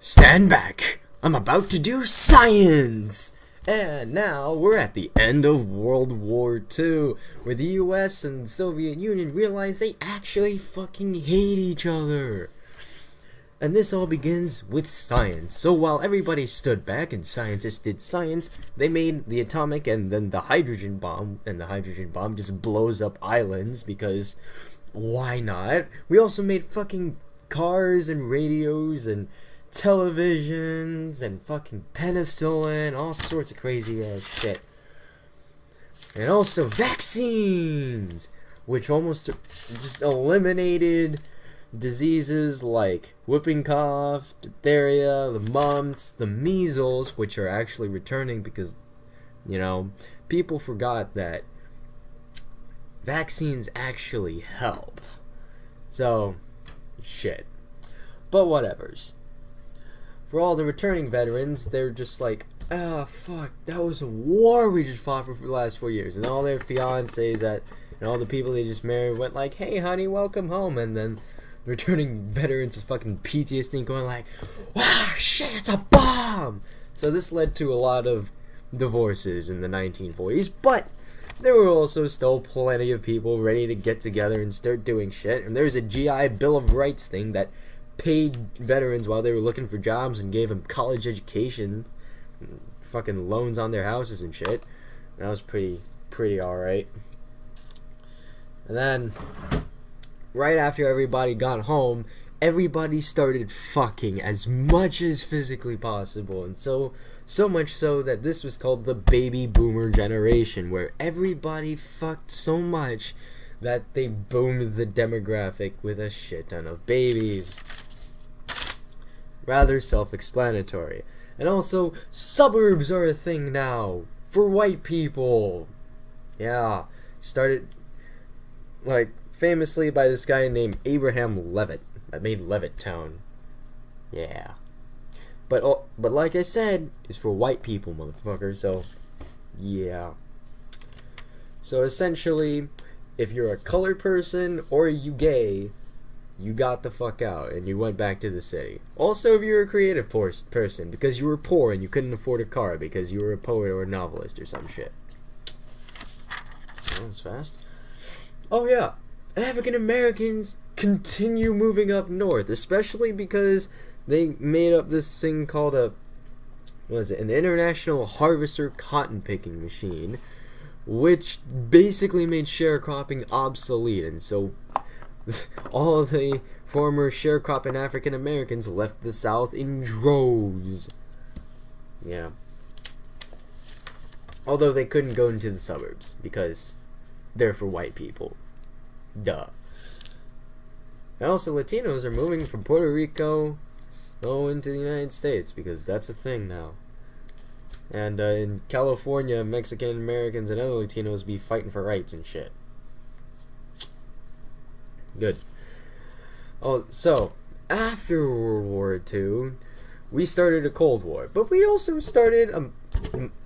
Stand back! I'm about to do science! And now we're at the end of World War II, where the US and the Soviet Union realized they actually fucking hate each other. And this all begins with science. So while everybody stood back and scientists did science, they made the atomic and then the hydrogen bomb, and the hydrogen bomb just blows up islands because why not? We also made fucking cars and radios and televisions and fucking penicillin, all sorts of crazy ass shit. And also vaccines, which almost just eliminated diseases like whooping cough, diphtheria, the mumps, the measles, which are actually returning because, people forgot that vaccines actually help. So, shit. But whatevers. For all the returning veterans, they're just like, fuck, that was a war we just fought for the last 4 years. And all their fiancés and all the people they just married went like, hey honey, welcome home. And then the returning veterans with fucking PTSD going like, wow, shit, it's a bomb. So this led to a lot of divorces in the 1940s, but there were also still plenty of people ready to get together and start doing shit. And there's a GI Bill of Rights thing that paid veterans while they were looking for jobs and gave them college education, fucking loans on their houses and shit. And that was pretty alright. And then, right after everybody got home, everybody started fucking as much as physically possible. And so much so that this was called the baby boomer generation, where everybody fucked so much that they boomed the demographic with a shit ton of babies. Rather self-explanatory. And also, suburbs are a thing now for white people. Yeah, started famously by this guy named Abraham Levitt that made Levittown. Yeah. But like I said, it's for white people, motherfucker. So, yeah. So essentially, if you're a colored person or you gay, you got the fuck out and you went back to the city. Also, if you're a creative person because you were poor and you couldn't afford a car because you were a poet or a novelist or some shit. That was fast. Oh yeah, African Americans continue moving up north, especially because they made up this thing called an international harvester cotton picking machine, which basically made sharecropping obsolete, and so all of the former sharecropping African Americans left the South in droves. Yeah. Although they couldn't go into the suburbs because they're for white people. Duh. And also Latinos are moving from Puerto Rico into the United States because that's a thing now. And in California, Mexican Americans and other Latinos be fighting for rights and shit. Good. Oh, so after World War II, we started a Cold War, but we also started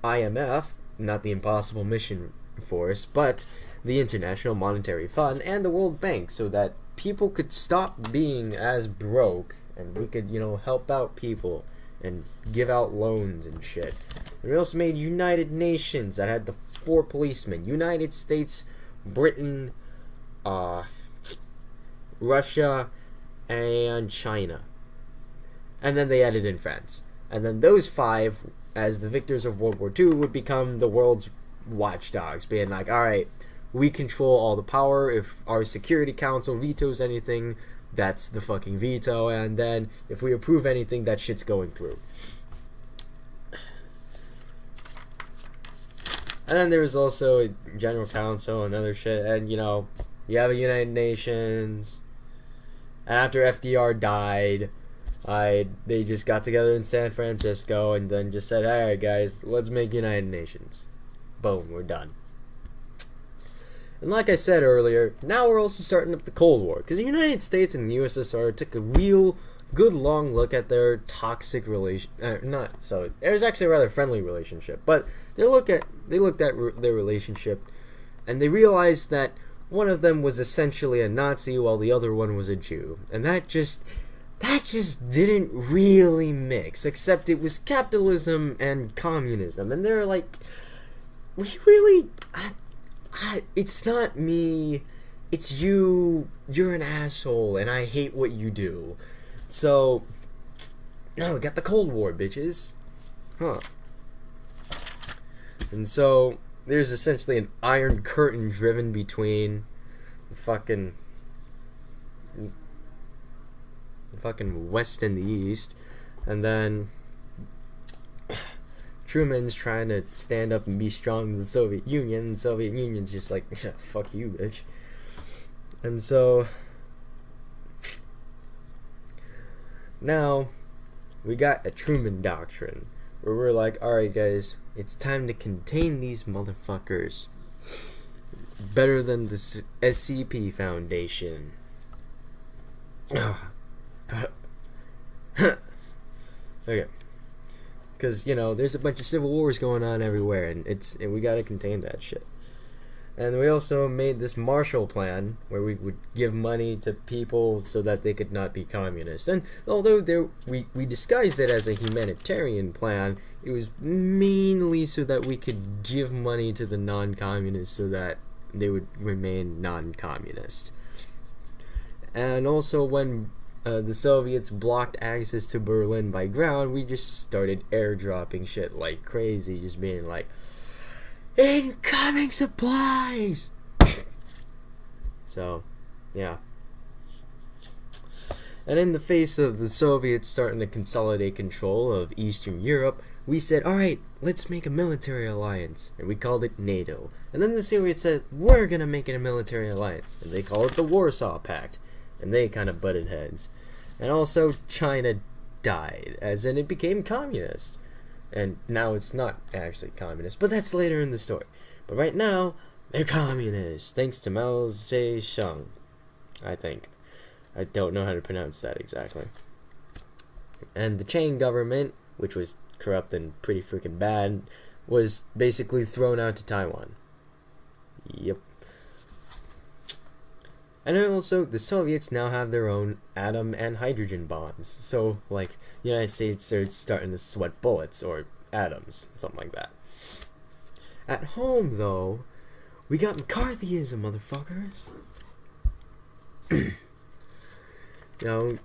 IMF, not the Impossible Mission Force, but the International Monetary Fund and the World Bank, so that people could stop being as broke and we could, help out people and give out loans and shit. And we also made United Nations that had the 4 policemen: United States, Britain, Russia, and China. And then they added in France. And then those 5, as the victors of World War II, would become the world's watchdogs, being like, alright, we control all the power. If our Security Council vetoes anything, that's the fucking veto. And then if we approve anything, that shit's going through. And then there's also a General Council and other shit. And, you have a United Nations. And after FDR died, they just got together in San Francisco and then just said, alright guys, let's make United Nations. Boom, we're done. And like I said earlier, now we're also starting up the Cold War, because the United States and the USSR took a real good long look at their toxic relation. It was actually a rather friendly relationship, but they looked at their relationship, and they realized that one of them was essentially a Nazi while the other one was a Jew, and that just that just didn't really mix, except it was capitalism and communism, and they're like, we really, it's not me, it's you, you're an asshole, and I hate what you do. So, now we got the Cold War, bitches. Huh. And so, there's essentially an iron curtain driven between the fucking West and the East, and then Truman's trying to stand up and be strong to the Soviet Union, and the Soviet Union's just like, fuck you, bitch. And so now we got a Truman Doctrine, where we're like, alright guys, it's time to contain these motherfuckers. Better than the SCP Foundation. Okay. Because, you know, there's a bunch of civil wars going on everywhere, and we gotta contain that shit. And we also made this Marshall Plan, where we would give money to people so that they could not be communist. And although we disguised it as a humanitarian plan, it was mainly so that we could give money to the non-communists so that they would remain non-communist. And also, when the Soviets blocked access to Berlin by ground, we just started airdropping shit like crazy, just being like, incoming supplies! So, yeah. And in the face of the Soviets starting to consolidate control of Eastern Europe, we said, alright, let's make a military alliance. And we called it NATO. And then the Soviets said, we're gonna make it a military alliance. And they called it the Warsaw Pact. And they kind of butted heads. And also, China died, as in it became communist. And now it's not actually communist, but that's later in the story. But right now, they're communist, thanks to Mao Zedong, I think. I don't know how to pronounce that exactly. And the Chiang government, which was corrupt and pretty freaking bad, was basically thrown out to Taiwan. Yep. And then also, the Soviets now have their own atom and hydrogen bombs. So, like, the United States are starting to sweat bullets, or atoms, something like that. At home, though, we got McCarthyism, motherfuckers. You know,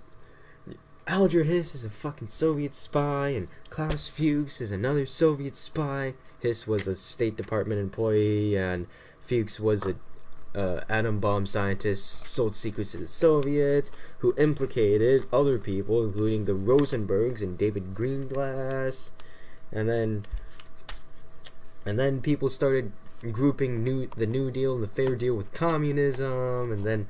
Alger Hiss is a fucking Soviet spy, and Klaus Fuchs is another Soviet spy. Hiss was a State Department employee, and Fuchs was a atom bomb scientists, sold secrets to the Soviets, who implicated other people, including the Rosenbergs and David Greenglass, and then people started grouping the New Deal and the Fair Deal with communism, and then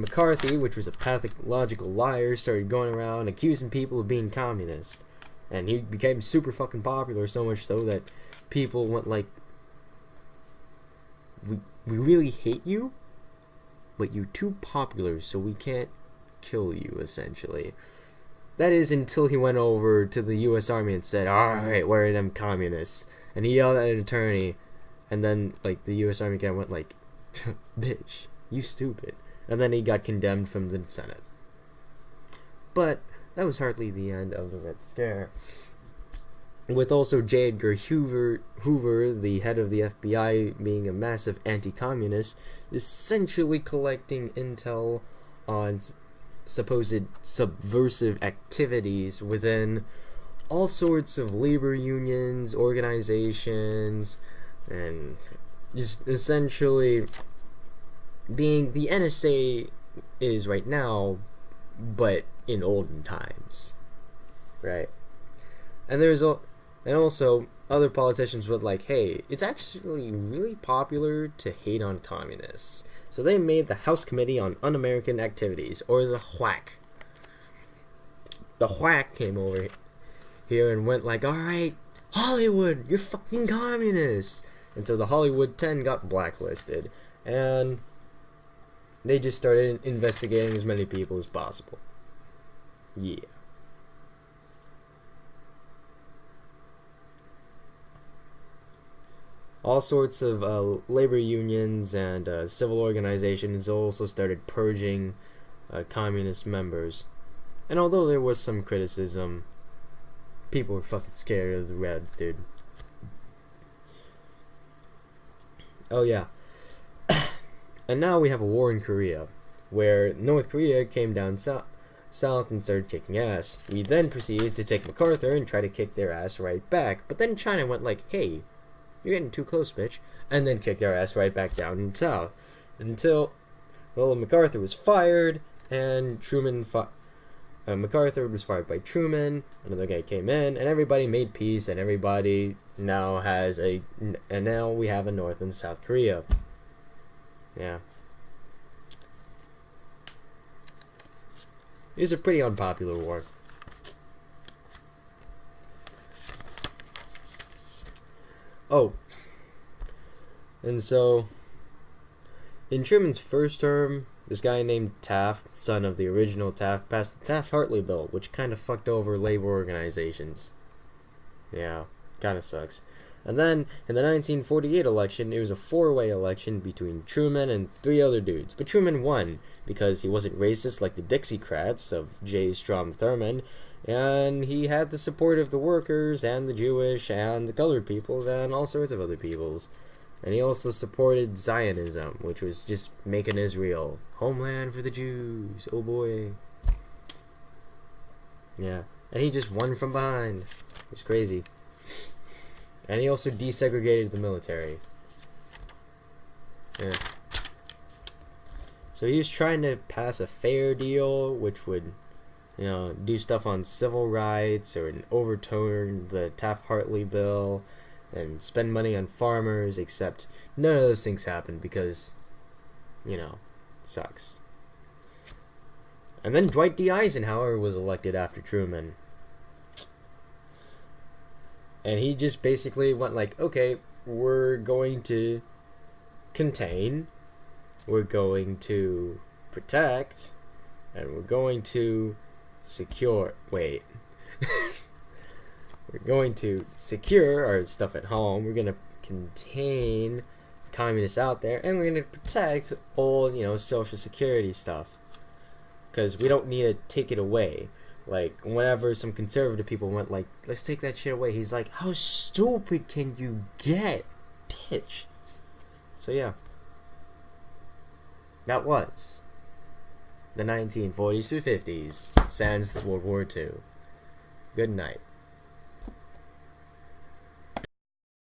McCarthy, which was a pathological liar, started going around accusing people of being communist, and he became super fucking popular, so much so that people went like, we really hate you, but you're too popular, so we can't kill you, essentially. That is until he went over to the U.S. Army and said, alright, where are them communists? And he yelled at an attorney, and then, like, the U.S. Army guy went like, bitch, you stupid. And then he got condemned from the Senate. But that was hardly the end of the Red Scare. With also J. Edgar Hoover, the head of the FBI, being a massive anti-communist, essentially collecting intel on supposed subversive activities within all sorts of labor unions, organizations, and just essentially being the NSA is right now, but in olden times, right? And also other politicians were like, hey, it's actually really popular to hate on communists. So they made the House Committee on Un-American Activities, or the WHAC. The WHAC came over here and went like, alright, Hollywood, you're fucking communists. And so the Hollywood 10 got blacklisted. And they just started investigating as many people as possible. Yeah. All sorts of labor unions and civil organizations also started purging communist members. And although there was some criticism, people were fucking scared of the Reds, dude. Oh yeah. And now we have a war in Korea, where North Korea came down south and started kicking ass. We then proceeded to take MacArthur and try to kick their ass right back. But then China went like, hey, you're getting too close, bitch. And then kicked our ass right back down south. Until, well, MacArthur was fired, and MacArthur was fired by Truman. Another guy came in, and everybody made peace, and everybody now has and now we have a North and South Korea. Yeah. It was a pretty unpopular war. Oh. And so, in Truman's first term, this guy named Taft, son of the original Taft, passed the Taft-Hartley bill, which kind of fucked over labor organizations. Yeah, kind of sucks. And then, in the 1948 election, it was a four-way election between Truman and three other dudes. But Truman won, because he wasn't racist like the Dixiecrats of J. Strom Thurmond, and he had the support of the workers, and the Jewish, and the colored peoples, and all sorts of other peoples. And he also supported Zionism, which was just making Israel homeland for the Jews. Oh boy. Yeah. And he just won from behind. It was crazy. And he also desegregated the military. Yeah. So he was trying to pass a fair deal, which would, do stuff on civil rights, or overturn the Taft-Hartley bill, and spend money on farmers, except none of those things happened because, it sucks. And then Dwight D. Eisenhower was elected after Truman. And he just basically went like, okay, we're going to contain, we're going to protect, and we're going to secure. Wait. We're going to secure our stuff at home. We're going to contain communists out there, and we're going to protect all, social security stuff. Because we don't need to take it away. Like, whenever some conservative people went like, let's take that shit away, he's like, how stupid can you get, bitch? So yeah. That was the 1940s to 50s, sans World War II. Good night.